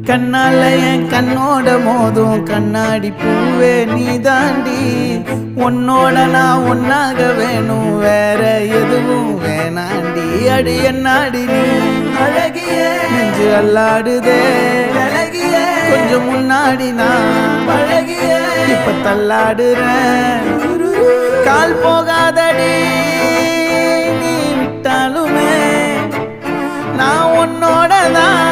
கண்ணால என் கண்ணோட மோதும் கண்ணாடி பூவே நீ தாண்டி உன்னோட நான் ஒன்னாக வேணும் வேற எதுவும் வேணாண்டி அடி என்னாடி நீ அழகிய நெஞ்சு அல்லாடுதே அழகிய கொஞ்சம் முன்னாடி நான் அழகிய இப்ப தள்ளாடுறேன் கால் போகாதடி நீ விட்டாலுமே நான் உன்னோட தான்